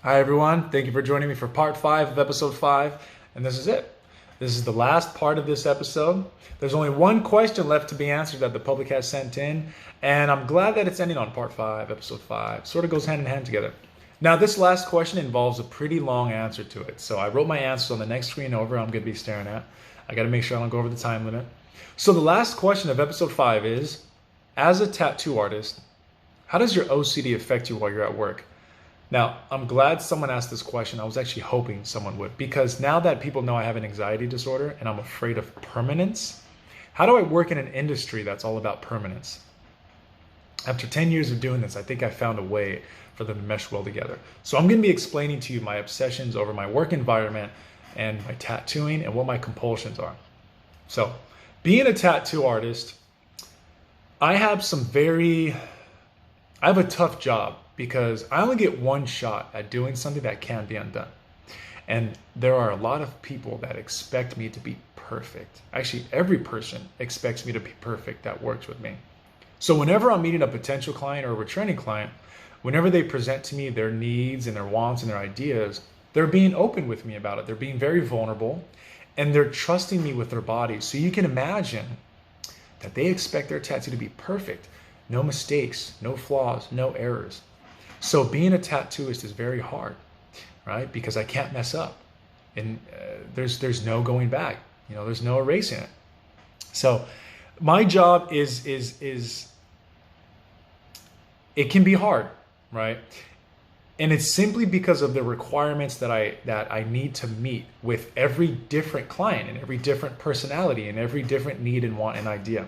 Hi everyone, thank you for joining me for part 5 of episode 5, and this is it. This is the last part of this episode. There's only one question left to be answered that the public has sent in, and I'm glad that it's ending on part 5, episode 5. Sort of goes hand in hand together. Now, this last question involves a pretty long answer to it, so I wrote my answers on the next screen over I'm going to be staring at. I got to make sure I don't go over the time limit. So the last question of episode 5 is, as a tattoo artist, how does your OCD affect you while you're at work? Now, I'm glad someone asked this question. I was actually hoping someone would, because now that people know I have an anxiety disorder and I'm afraid of permanence, how do I work in an industry that's all about permanence? After 10 years of doing this, I think I found a way for them to mesh well together. So I'm going to be explaining to you my obsessions over my work environment and my tattooing and what my compulsions are. So, being a tattoo artist, I have a tough job because I only get one shot at doing something that can be undone. And there are a lot of people that expect me to be perfect. Actually, every person expects me to be perfect that works with me. So whenever I'm meeting a potential client or a returning client, whenever they present to me their needs and their wants and their ideas, they're being open with me about it. They're being very vulnerable and they're trusting me with their bodies. So you can imagine that they expect their tattoo to be perfect. No mistakes, no flaws, no errors. So being a tattooist is very hard, right? Because I can't mess up, and there's no going back. There's no erasing it. So my job is it can be hard, right? And it's simply because of the requirements that I need to meet with every different client and every different personality and every different need and want and idea.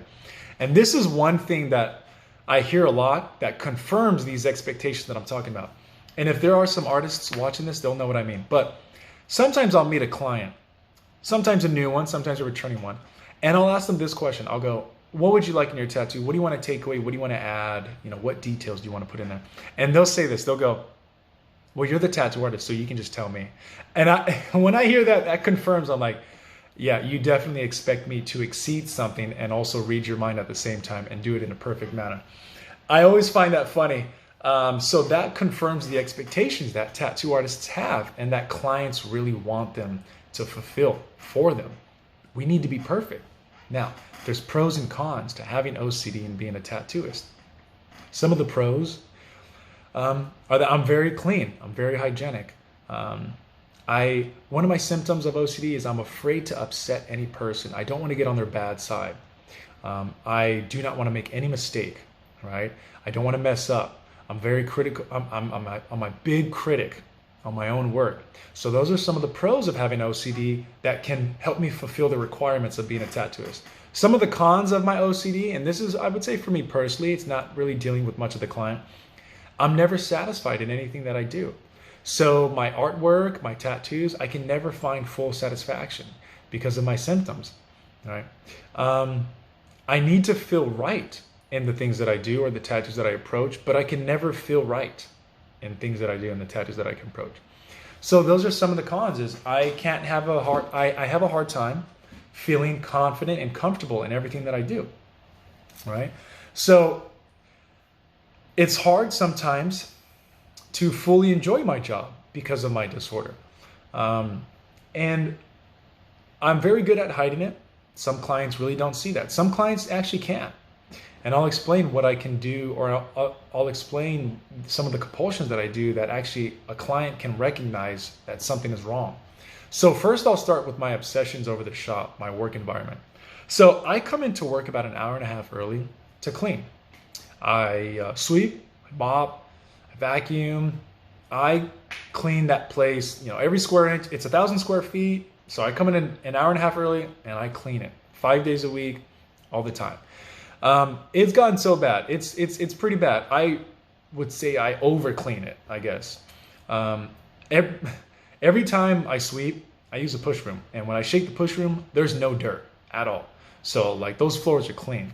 And this is one thing that I hear a lot that confirms these expectations that I'm talking about. And if there are some artists watching this, they'll know what I mean. But sometimes I'll meet a client, sometimes a new one, sometimes a returning one, and I'll ask them this question. I'll go, what would you like in your tattoo? What do you want to take away? What do you want to add? What details do you want to put in there? And they'll say this, they'll go, well, you're the tattoo artist, so you can just tell me. And when I hear that, that confirms, I'm like, yeah, you definitely expect me to exceed something and also read your mind at the same time and do it in a perfect manner. I always find that funny. So that confirms the expectations that tattoo artists have and that clients really want them to fulfill for them. We need to be perfect. Now, there's pros and cons to having OCD and being a tattooist. Some of the pros are that I'm very clean. I'm very hygienic. One of my symptoms of OCD is I'm afraid to upset any person. I don't want to get on their bad side. I do not want to make any mistake, right? I don't want to mess up. I'm very critical. I'm a big critic on my own work. So those are some of the pros of having OCD that can help me fulfill the requirements of being a tattooist. Some of the cons of my OCD, and this is, I would say for me personally, it's not really dealing with much of the client. I'm never satisfied in anything that I do. So my artwork, my tattoos, I can never find full satisfaction because of my symptoms, right? I need to feel right in the things that I do or the tattoos that I approach, but I can never feel right in things that I do and the tattoos that I can approach. So those are some of the cons. Is I have a hard time feeling confident and comfortable in everything that I do, right? So it's hard sometimes to fully enjoy my job because of my disorder. And I'm very good at hiding it. Some clients really don't see that. Some clients actually can't. And I'll explain what I can do, or I'll explain some of the compulsions that I do that actually a client can recognize that something is wrong. So first I'll start with my obsessions over the shop, my work environment. So I come into work about an hour and a half early to clean. I sweep, I mop, I vacuum, I clean that place, every square inch. It's 1,000 square feet. So I come in an hour and a half early and I clean it 5 days a week, all the time. It's gotten so bad. It's pretty bad. I would say I over clean it, I guess. Every time I sweep, I use a push broom. And when I shake the push broom, there's no dirt at all. So like those floors are clean.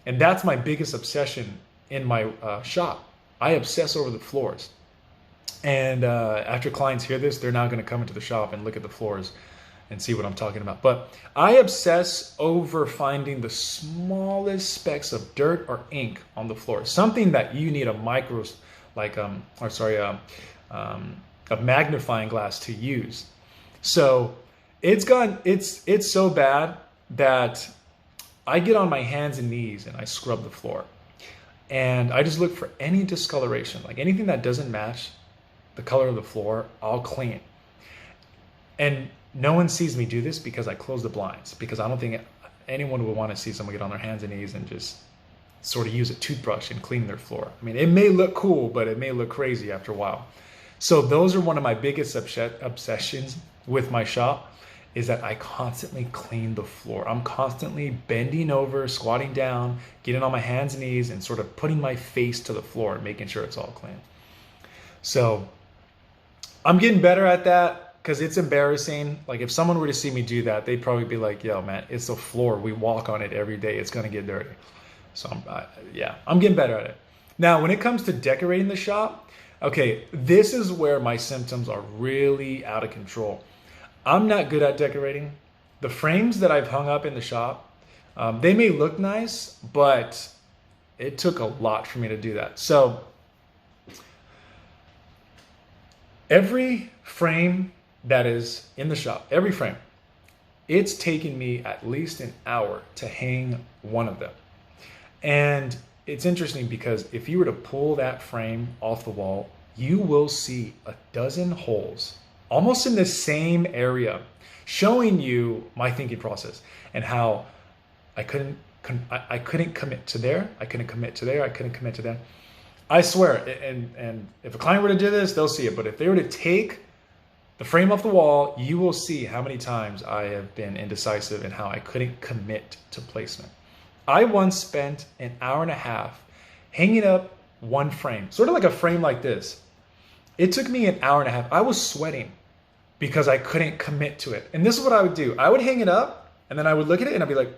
And that's my biggest obsession in my shop. I obsess over the floors. And after clients hear this, they're now going to come into the shop and look at the floors and see what I'm talking about. But I obsess over finding the smallest specks of dirt or ink on the floor. Something that you need a a magnifying glass to use. So it's so bad that I get on my hands and knees and I scrub the floor. And I just look for any discoloration, like anything that doesn't match the color of the floor, I'll clean. And no one sees me do this because I close the blinds, because I don't think anyone would want to see someone get on their hands and knees and just sort of use a toothbrush and clean their floor. I mean, it may look cool, but it may look crazy after a while. So those are one of my biggest obsessions with my shop, is that I constantly clean the floor. I'm constantly bending over, squatting down, getting on my hands and knees and sort of putting my face to the floor and making sure it's all clean. So I'm getting better at that, because it's embarrassing. Like if someone were to see me do that, they'd probably be like, yo man, it's the floor. We walk on it every day. It's gonna get dirty. So I'm getting better at it. Now, when it comes to decorating the shop, okay, this is where my symptoms are really out of control. I'm not good at decorating. The frames that I've hung up in the shop, they may look nice, but it took a lot for me to do that. So every frame that is in the shop, every frame, it's taken me at least an hour to hang one of them. And it's interesting because if you were to pull that frame off the wall, you will see a dozen holes almost in the same area, showing you my thinking process and how I couldn't commit to there. I couldn't commit to there. I couldn't commit to there. I swear, and if a client were to do this, they'll see it. But if they were to take the frame off the wall, you will see how many times I have been indecisive and how I couldn't commit to placement. I once spent an hour and a half hanging up one frame, sort of like a frame like this. It took me an hour and a half. I was sweating because I couldn't commit to it. And this is what I would do. I would hang it up, and then I would look at it, and I'd be like,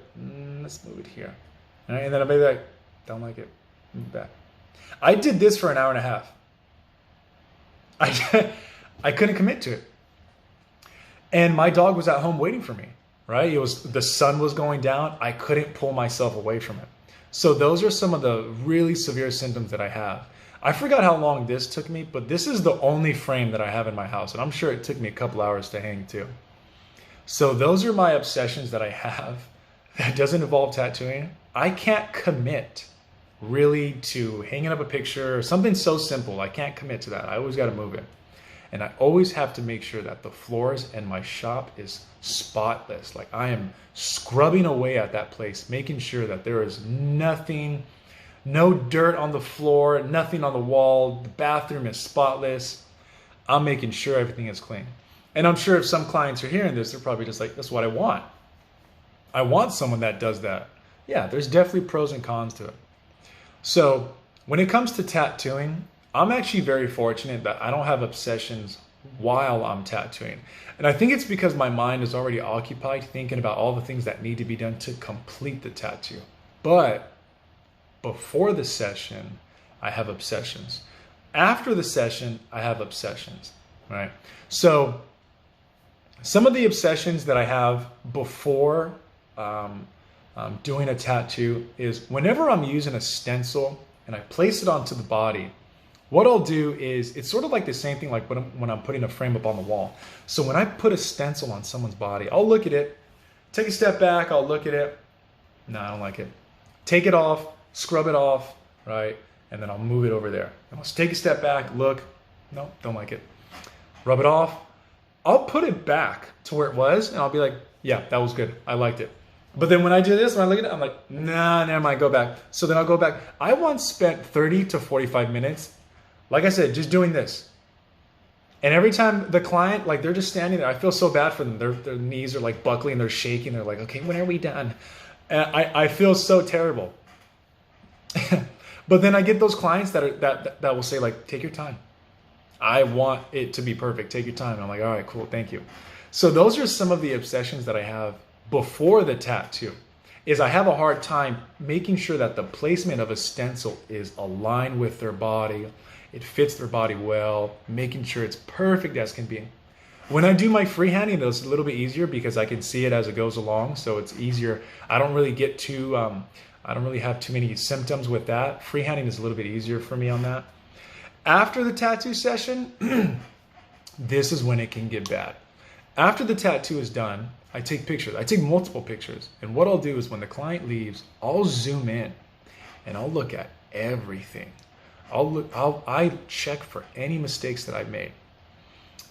let's move it here. All right? And then I'd be like, don't like it, move it back. I did this for an hour and a half. I couldn't commit to it. And my dog was at home waiting for me, right? The sun was going down. I couldn't pull myself away from it. So those are some of the really severe symptoms that I have. I forgot how long this took me, but this is the only frame that I have in my house. And I'm sure it took me a couple hours to hang too. So those are my obsessions that I have that doesn't involve tattooing. I can't commit really to hanging up a picture or something so simple. I can't commit to that. I always got to move it. And I always have to make sure that the floors in my shop is spotless. Like I am scrubbing away at that place, making sure that there is nothing, no dirt on the floor, nothing on the wall. The bathroom is spotless. I'm making sure everything is clean. And I'm sure if some clients are hearing this, they're probably just like, that's what I want. I want someone that does that. Yeah, there's definitely pros and cons to it. So when it comes to tattooing, I'm actually very fortunate that I don't have obsessions while I'm tattooing. And I think it's because my mind is already occupied thinking about all the things that need to be done to complete the tattoo. But before the session, I have obsessions. After the session, I have obsessions, right? So some of the obsessions that I have before doing a tattoo is whenever I'm using a stencil and I place it onto the body, what I'll do is, it's sort of like the same thing like when I'm putting a frame up on the wall. So when I put a stencil on someone's body, I'll look at it, take a step back, I'll look at it. No, I don't like it. Take it off, scrub it off, right? And then I'll move it over there. And I'll take a step back, look, no, don't like it. Rub it off. I'll put it back to where it was and I'll be like, yeah, that was good. I liked it. But then when I do this, when I look at it, I'm like, nah, never mind, go back. So then I'll go back. I once spent 30 to 45 minutes, like I said, just doing this. And every time the client, like they're just standing there, I feel so bad for them. Their knees are like buckling, they're shaking. They're like, okay, when are we done? And I feel so terrible. But then I get those clients that will say like, take your time. I want it to be perfect. Take your time. And I'm like, all right, cool. Thank you. So those are some of the obsessions that I have before the tattoo. Is I have a hard time making sure that the placement of a stencil is aligned with their body. It fits their body well, making sure it's perfect as can be. When I do my freehanding, it's a little bit easier because I can see it as it goes along. So it's easier. I don't really get too, I don't really have too many symptoms with that. Freehanding is a little bit easier for me on that. After the tattoo session, this is when it can get bad. After the tattoo is done, I take pictures. I take multiple pictures. And what I'll do is when the client leaves, I'll zoom in and I'll look at everything. I check for any mistakes that I've made.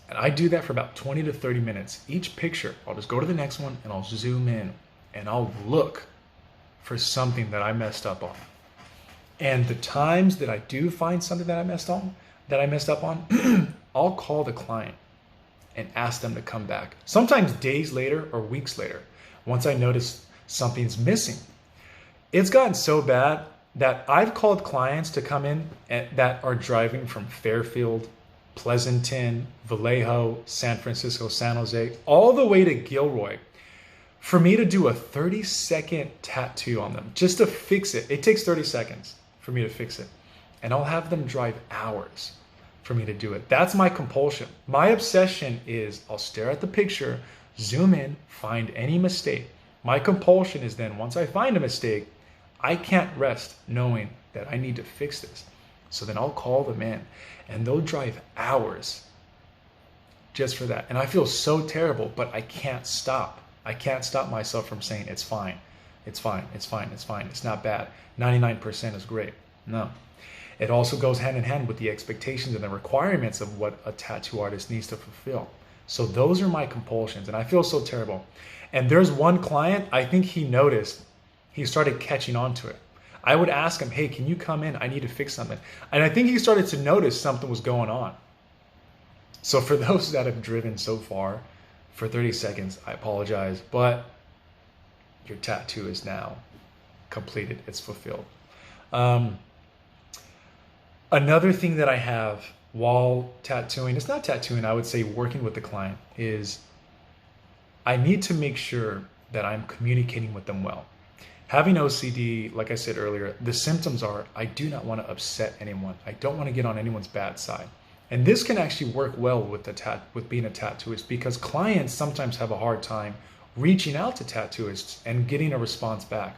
And I do that for about 20 to 30 minutes. Each picture, I'll just go to the next one and I'll zoom in and I'll look for something that I messed up on. And the times that I do find something that I messed up on, I'll call the client and ask them to come back. Sometimes days later or weeks later, once I notice something's missing. It's gotten so bad that I've called clients to come in that are driving from Fairfield, Pleasanton, Vallejo, San Francisco, San Jose, all the way to Gilroy for me to do a 30-second tattoo on them just to fix it. It takes 30 seconds for me to fix it. And I'll have them drive hours for me to do it. That's my compulsion. My obsession is I'll stare at the picture, zoom in, find any mistake. My compulsion is then once I find a mistake, I can't rest knowing that I need to fix this. So then I'll call them in and they'll drive hours just for that. And I feel so terrible, but I can't stop. I can't stop myself from saying it's fine. It's fine. It's fine. It's fine. It's not bad. 99% is great. No. It also goes hand in hand with the expectations and the requirements of what a tattoo artist needs to fulfill. So those are my compulsions and I feel so terrible. And there's one client, I think he noticed, he started catching on to it. I would ask him, hey, can you come in? I need to fix something. And I think he started to notice something was going on. So for those that have driven so far for 30 seconds, I apologize, but your tattoo is now completed. It's fulfilled. Another thing that I have while tattooing, it's not tattooing, I would say working with the client, is I need to make sure that I'm communicating with them well. Having OCD, like I said earlier, the symptoms are I do not want to upset anyone. I don't want to get on anyone's bad side. And this can actually work well with being a tattooist because clients sometimes have a hard time reaching out to tattooists and getting a response back.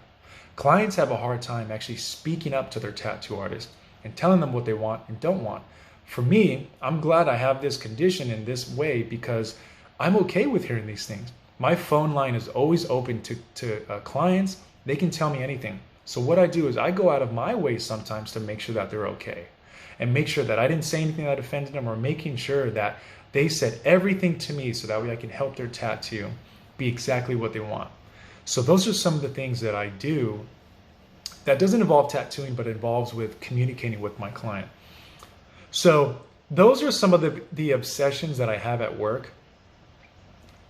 Clients have a hard time actually speaking up to their tattoo artist and telling them what they want and don't want. For me, I'm glad I have this condition in this way because I'm okay with hearing these things. My phone line is always open to clients. They can tell me anything. So what I do is I go out of my way sometimes to make sure that they're okay and make sure that I didn't say anything that offended them or making sure that they said everything to me so that way I can help their tattoo be exactly what they want. So those are some of the things that I do that doesn't involve tattooing, but involves with communicating with my client. So those are some of the obsessions that I have at work.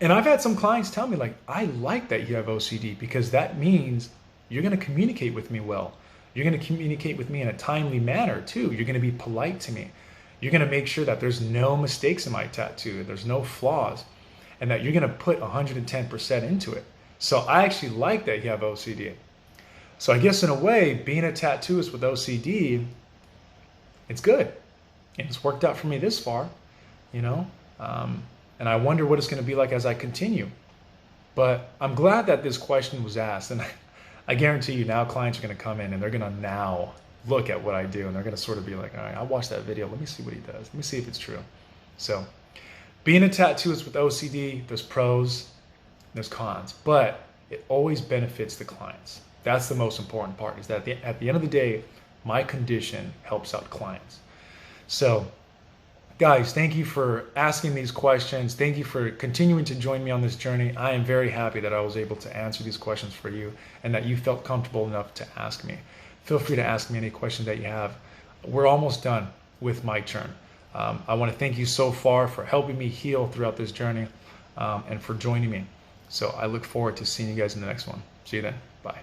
And I've had some clients tell me like, I like that you have OCD because that means you're going to communicate with me well. You're going to communicate with me in a timely manner too. You're going to be polite to me. You're going to make sure that there's no mistakes in my tattoo. There's no flaws and that you're going to put 110% into it. So I actually like that you have OCD. So I guess in a way, being a tattooist with OCD, it's good. And it's worked out for me this far, you know? And I wonder what it's going to be like as I continue. But I'm glad that this question was asked. And I guarantee you now clients are going to come in and they're going to now look at what I do. And they're going to sort of be like, all right, I'll watch that video. Let me see what he does. Let me see if it's true. So being a tattooist with OCD, there's pros, there's cons. But it always benefits the clients. That's the most important part, is that at the end of the day, my condition helps out clients. So guys, thank you for asking these questions. Thank you for continuing to join me on this journey. I am very happy that I was able to answer these questions for you and that you felt comfortable enough to ask me. Feel free to ask me any questions that you have. We're almost done with my turn. I want to thank you so far for helping me heal throughout this journey and for joining me. So I look forward to seeing you guys in the next one. See you then. Bye.